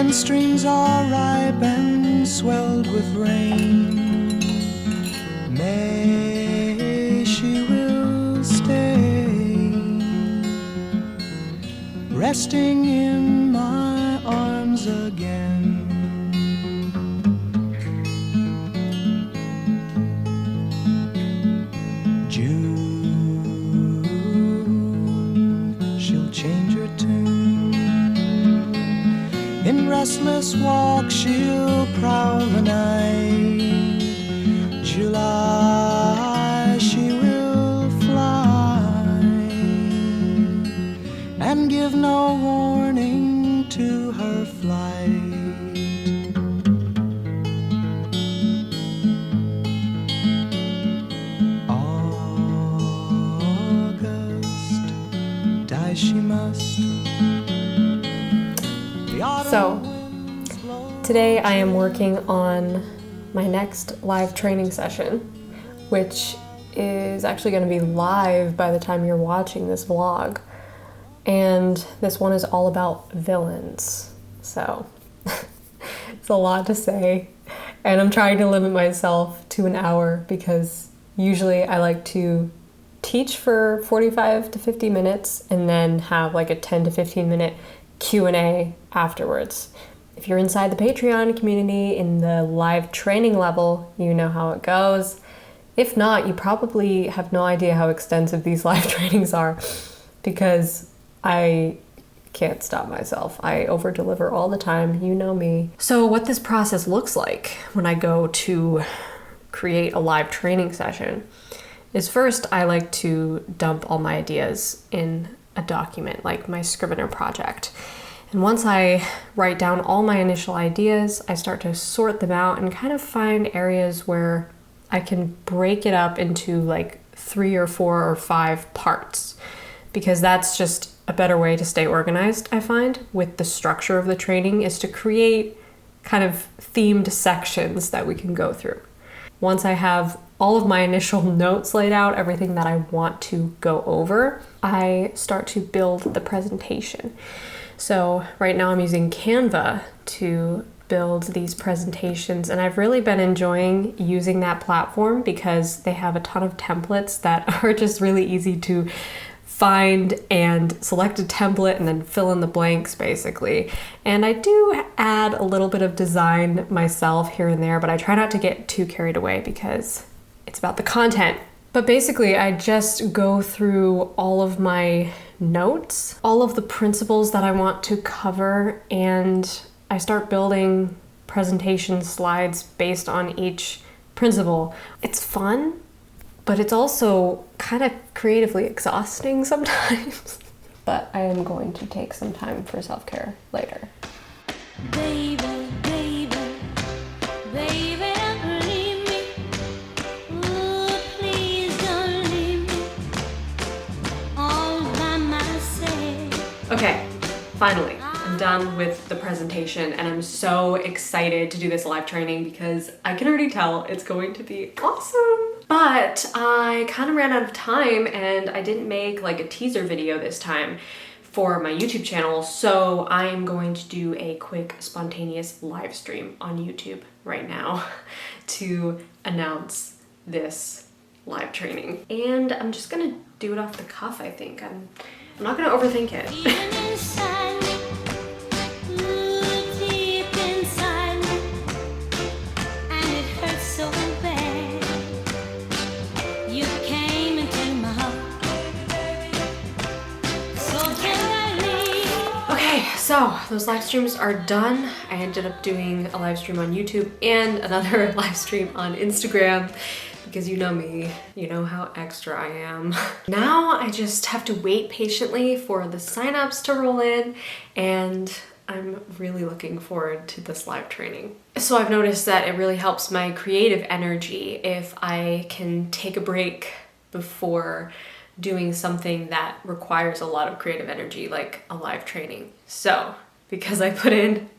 when streams are ripe and swelled with rain. May she will stay, resting in my arms again. June, she'll change her tune. In restless walk she'll prowl the night. July, she will fly and give no warning to her flight. August, die she must. So, today I am working on my next live training session, which is actually going to be live by the time you're watching this vlog. And this one is all about villains. So, it's a lot to say, and I'm trying to limit myself to an hour because usually I like to teach for 45 to 50 minutes and then have like a 10 to 15 minute Q&A afterwards. If you're inside the Patreon community in the live training level, you know how it goes. If not, you probably have no idea how extensive these live trainings are because I can't stop myself. I over-deliver all the time, you know me. So what this process looks like when I go to create a live training session is first I like to dump all my ideas in a document, like my Scrivener project. And once I write down all my initial ideas, I start to sort them out and kind of find areas where I can break it up into like 3 or 4 or 5 parts, because that's just a better way to stay organized, I find, with the structure of the training, is to create kind of themed sections that we can go through. Once I have all of my initial notes laid out, everything that I want to go over, I start to build the presentation. So right now I'm using Canva to build these presentations, and I've really been enjoying using that platform because they have a ton of templates that are just really easy to find and select a template and then fill in the blanks basically. And I do add a little bit of design myself here and there, but I try not to get too carried away because it's about the content. But basically I just go through all of my notes, all of the principles that I want to cover, and I start building presentation slides based on each principle. It's fun, but it's also kind of creatively exhausting sometimes. But I am going to take some time for self-care later. Baby, baby, baby, don't leave me. Ooh, please don't leave me all by myself. Okay, finally, I'm done with the presentation and I'm so excited to do this live training because I can already tell it's going to be awesome. But I kind of ran out of time and I didn't make like a teaser video this time for my YouTube channel, so I'm going to do a quick spontaneous live stream on YouTube right now to announce this live training. And I'm just gonna do it off the cuff, I think. I'm not gonna overthink it. Even inside me, ooh, deep inside me, and it hurts so bad. You came into my heart, so tenderly. Okay, so those live streams are done. I ended up doing a live stream on YouTube and another live stream on Instagram because you know me, you know how extra I am. Now I just have to wait patiently for the signups to roll in, and I'm really looking forward to this live training. So I've noticed that it really helps my creative energy if I can take a break before doing something that requires a lot of creative energy, like a live training. So because I put in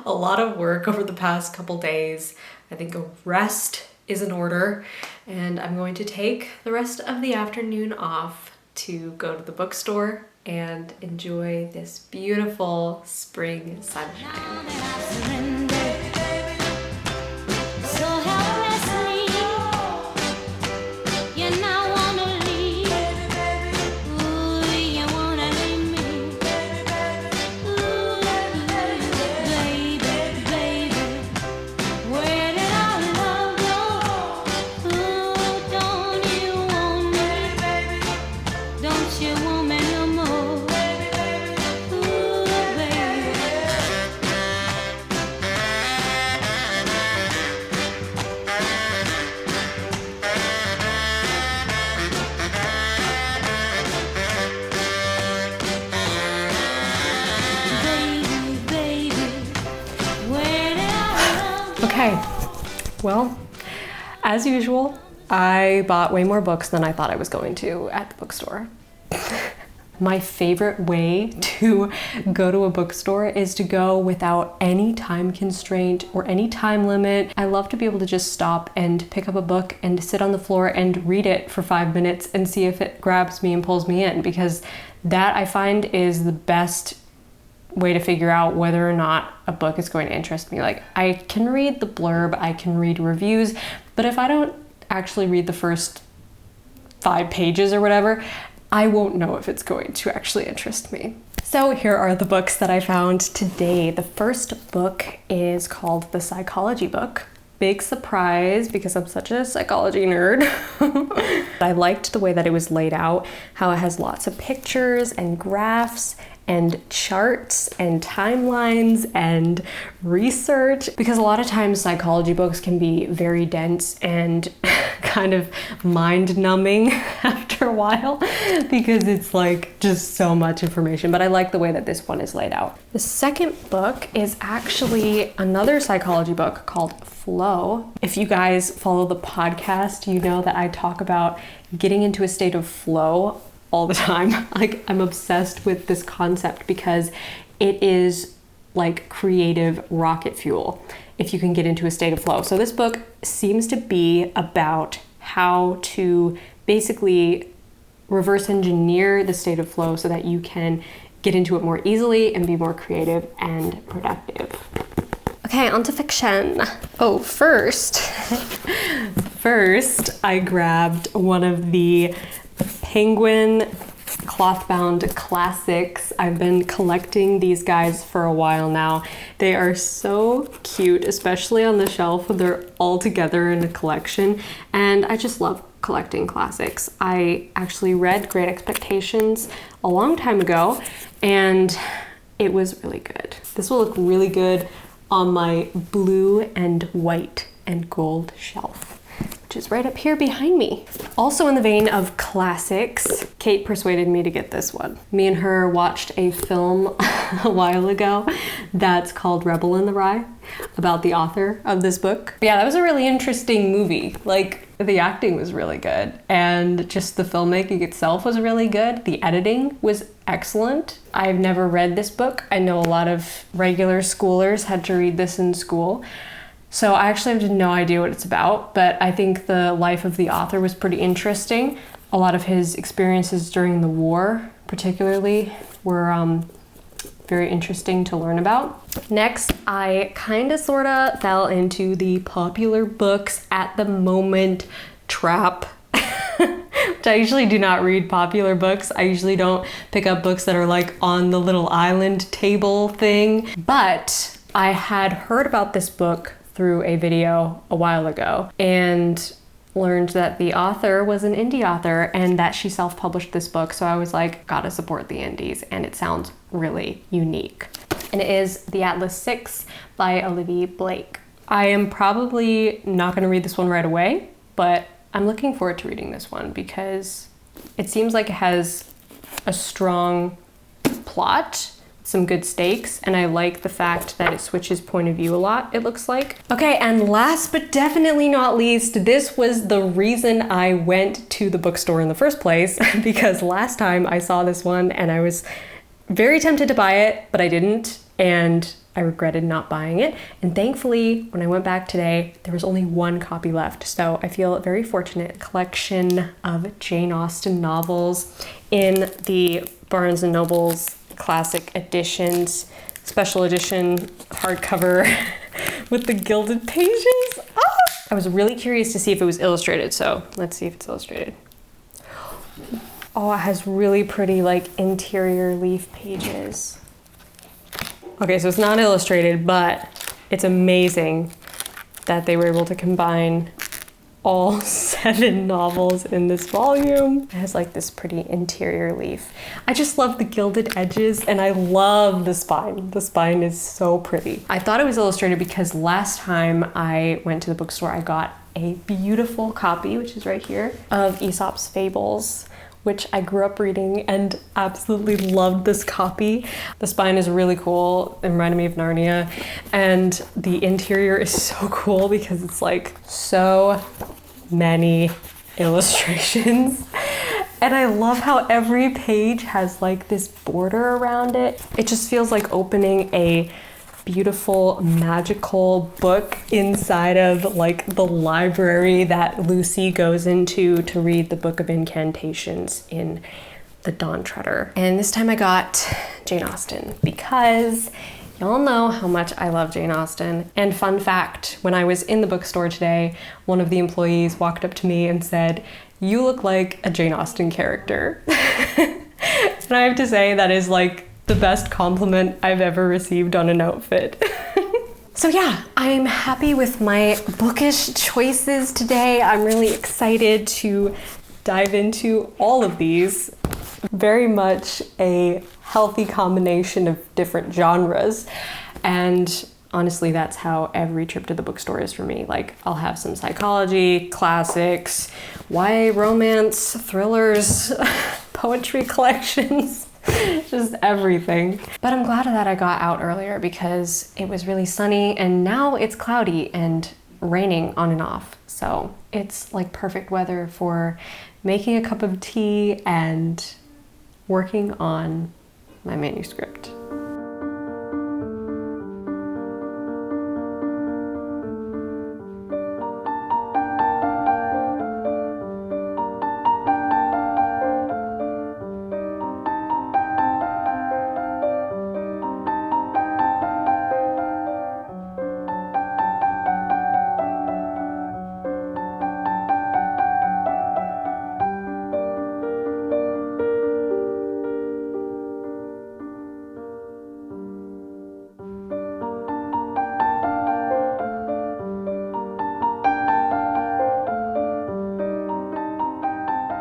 a lot of work over the past couple days, I think a rest is in order, and I'm going to take the rest of the afternoon off to go to the bookstore and enjoy this beautiful spring sunshine. Now that I've surrendered so helplessly, you now wanna leave. Ooh, you wanna leave me. Ooh, baby, baby, where did our love go? Ooh, don't you want me? Don't you want me no more? Ooh, baby. Baby, baby, where did our love go? Okay, well, as usual, I bought way more books than I thought I was going to at the bookstore. My favorite way to go to a bookstore is to go without any time constraint or any time limit. I love to be able to just stop and pick up a book and sit on the floor and read it for 5 minutes and see if it grabs me and pulls me in, because that I find is the best way to figure out whether or not a book is going to interest me. Like, I can read the blurb, I can read reviews, but if I don't actually read the first 5 pages or whatever, I won't know if it's going to actually interest me. So here are the books that I found today. The first book is called The Psychology Book. Big surprise because I'm such a psychology nerd. I liked the way that it was laid out, how it has lots of pictures and graphs and charts and timelines and research, because a lot of times psychology books can be very dense and kind of mind-numbing after a while because it's like just so much information. But I like the way that this one is laid out. The second book is actually another psychology book called Flow. If you guys follow the podcast, you know that I talk about getting into a state of flow all the time. Like, I'm obsessed with this concept because it is like creative rocket fuel if you can get into a state of flow. So this book seems to be about how to basically reverse engineer the state of flow so that you can get into it more easily and be more creative and productive. Okay, on to fiction. Oh, first I grabbed one of the Penguin cloth-bound classics. I've been collecting these guys for a while now. They are so cute, especially on the shelf when they're all together in a collection. And I just love collecting classics. I actually read Great Expectations a long time ago, and it was really good. This will look really good on my blue and white and gold shelf, which is right up here behind me. Also in the vein of classics, Kate persuaded me to get this one. Me and her watched a film a while ago that's called Rebel in the Rye, about the author of this book. Yeah, that was a really interesting movie. Like, the acting was really good, and just the filmmaking itself was really good. The editing was excellent. I've never read this book. I know a lot of regular schoolers had to read this in school. So I actually have no idea what it's about, but I think the life of the author was pretty interesting. A lot of his experiences during the war, particularly, were very interesting to learn about. Next, I kind of sort of fell into the popular books at the moment trap. Which I usually do not read popular books. I usually don't pick up books that are like on the little island table thing. But I had heard about this book through a video a while ago and learned that the author was an indie author and that she self-published this book. So I was like, gotta support the indies, and it sounds really unique. And it is The Atlas Six by Olivia Blake. I am probably not gonna read this one right away, but I'm looking forward to reading this one because it seems like it has a strong plot, some good stakes, and I like the fact that it switches point of view a lot, it looks like. Okay, and last but definitely not least, this was the reason I went to the bookstore in the first place, because last time I saw this one and I was very tempted to buy it, but I didn't, and I regretted not buying it. And thankfully, when I went back today, there was only one copy left, so I feel very fortunate. Collection of Jane Austen novels in the Barnes & Noble's classic editions, special edition hardcover with the gilded pages. Ah! I was really curious to see if it was illustrated, so let's see if it's illustrated. Oh, it has really pretty like interior leaf pages. Okay, so it's not illustrated, but it's amazing that they were able to combine all 7 novels in this volume. It has like this pretty interior leaf. I just love the gilded edges and I love the spine. The spine is so pretty. I thought it was illustrated because last time I went to the bookstore, I got a beautiful copy, which is right here, of Aesop's Fables, which I grew up reading and absolutely loved this copy. The spine is really cool. It reminded me of Narnia. And the interior is so cool because it's like so many illustrations. And I love how every page has like this border around it. It just feels like opening a beautiful magical book inside of like the library that Lucy goes into to read the Book of Incantations in the Dawn Treader. And this time I got Jane Austen because y'all know how much I love Jane Austen. And fun fact, when I was in the bookstore today, one of the employees walked up to me and said, "You look like a Jane Austen character." And I have to say that is like the best compliment I've ever received on an outfit. So yeah, I'm happy with my bookish choices today. I'm really excited to dive into all of these. Very much a healthy combination of different genres. And honestly, that's how every trip to the bookstore is for me. Like, I'll have some psychology, classics, YA romance, thrillers, poetry collections. Just everything. But I'm glad that I got out earlier because it was really sunny and now it's cloudy and raining on and off. So it's like perfect weather for making a cup of tea and working on my manuscript.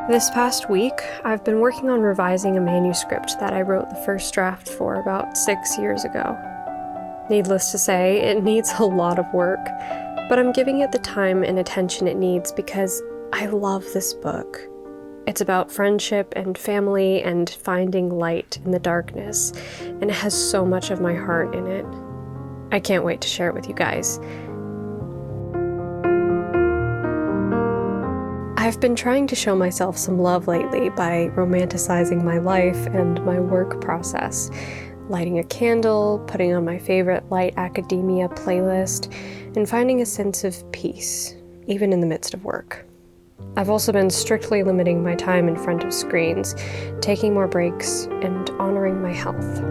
This past week, I've been working on revising a manuscript that I wrote the first draft for about 6 years ago. Needless to say, it needs a lot of work, but I'm giving it the time and attention it needs because I love this book. It's about friendship and family and finding light in the darkness, and it has so much of my heart in it. I can't wait to share it with you guys. I've been trying to show myself some love lately by romanticizing my life and my work process, lighting a candle, putting on my favorite light academia playlist, and finding a sense of peace, even in the midst of work. I've also been strictly limiting my time in front of screens, taking more breaks, and honoring my health.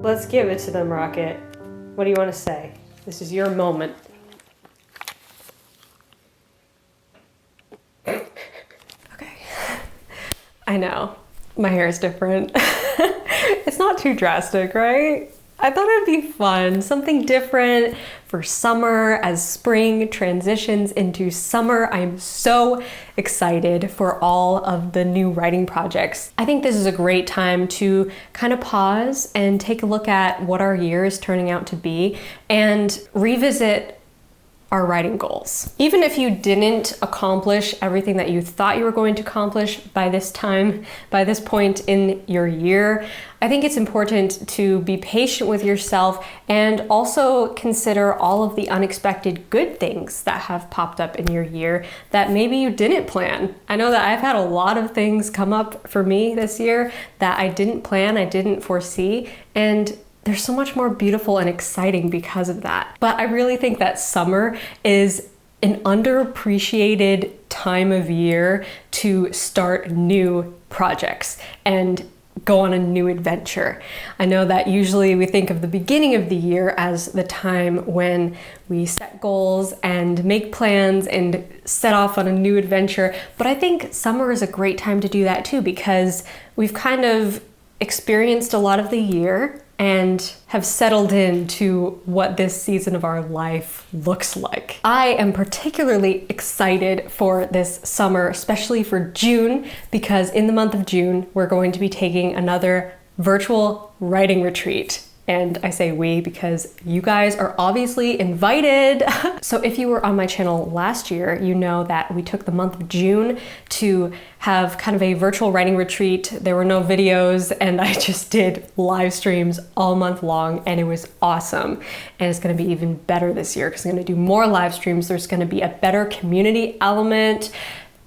Let's give it to them, Rocket. What do you want to say? This is your moment. Okay. I know. My hair is different. It's not too drastic, right? I thought it'd be fun, something different for summer as spring transitions into summer. I'm so excited for all of the new writing projects. I think this is a great time to kind of pause and take a look at what our year is turning out to be and revisit our writing goals. Even if you didn't accomplish everything that you thought you were going to accomplish by this point in your year, I think it's important to be patient with yourself and also consider all of the unexpected good things that have popped up in your year that maybe you didn't plan. I know that I've had a lot of things come up for me this year that I didn't plan, I didn't foresee, and they're so much more beautiful and exciting because of that. But I really think that summer is an underappreciated time of year to start new projects and go on a new adventure. I know that usually we think of the beginning of the year as the time when we set goals and make plans and set off on a new adventure, but I think summer is a great time to do that too, because we've kind of experienced a lot of the year and have settled into what this season of our life looks like. I am particularly excited for this summer, especially for June, because in the month of June, we're going to be taking another virtual writing retreat. And I say we because you guys are obviously invited. So if you were on my channel last year, you know that we took the month of June to have kind of a virtual writing retreat. There were no videos and I just did live streams all month long and it was awesome. And it's gonna be even better this year because I'm gonna do more live streams. There's gonna be a better community element.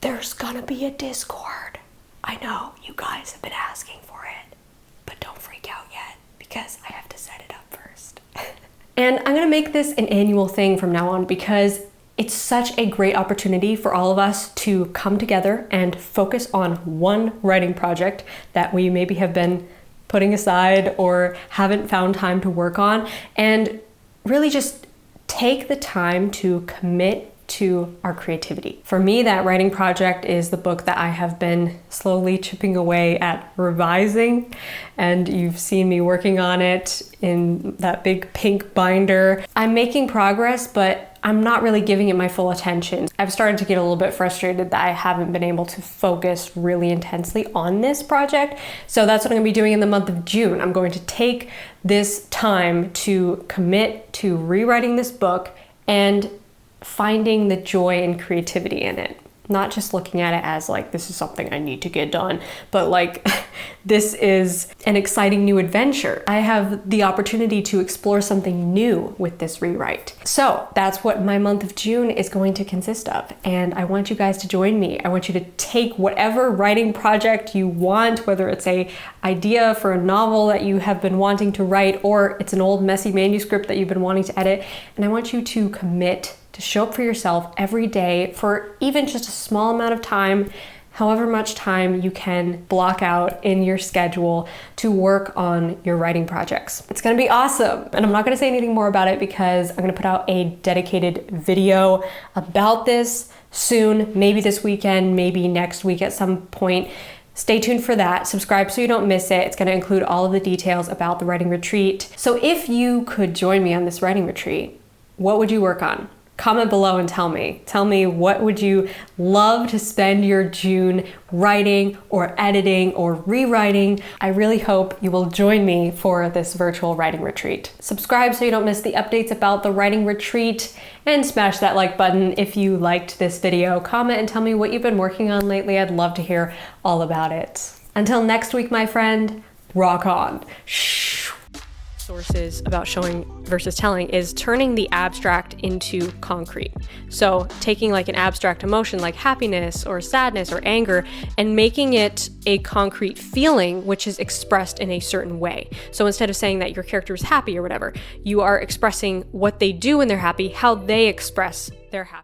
There's gonna be a Discord. I know you guys have been asking for it, but don't freak out yet, because I have to set it up first. And I'm gonna make this an annual thing from now on because it's such a great opportunity for all of us to come together and focus on one writing project that we maybe have been putting aside or haven't found time to work on, and really just take the time to commit to our creativity. For me, that writing project is the book that I have been slowly chipping away at revising, and you've seen me working on it in that big pink binder. I'm making progress, but I'm not really giving it my full attention. I've started to get a little bit frustrated that I haven't been able to focus really intensely on this project. So that's what I'm gonna be doing in the month of June. I'm going to take this time to commit to rewriting this book and finding the joy and creativity in it. Not just looking at it as like, this is something I need to get done, but like, this is an exciting new adventure. I have the opportunity to explore something new with this rewrite. So that's what my month of June is going to consist of. And I want you guys to join me. I want you to take whatever writing project you want, whether it's an idea for a novel that you have been wanting to write, or it's an old messy manuscript that you've been wanting to edit. And I want you to commit to show up for yourself every day for even just a small amount of time, however much time you can block out in your schedule to work on your writing projects. It's gonna be awesome. And I'm not gonna say anything more about it because I'm gonna put out a dedicated video about this soon, maybe this weekend, maybe next week at some point. Stay tuned for that. Subscribe so you don't miss it. It's gonna include all of the details about the writing retreat. So if you could join me on this writing retreat, what would you work on? Comment below and tell me. Tell me, what would you love to spend your June writing or editing or rewriting? I really hope you will join me for this virtual writing retreat. Subscribe so you don't miss the updates about the writing retreat, and smash that like button if you liked this video. Comment and tell me what you've been working on lately. I'd love to hear all about it. Until next week, my friend, rock on. Shh. Sources about showing versus telling is turning the abstract into concrete. So taking like an abstract emotion like happiness or sadness or anger and making it a concrete feeling which is expressed in a certain way. So instead of saying that your character is happy or whatever, you are expressing what they do when they're happy, how they express their happiness.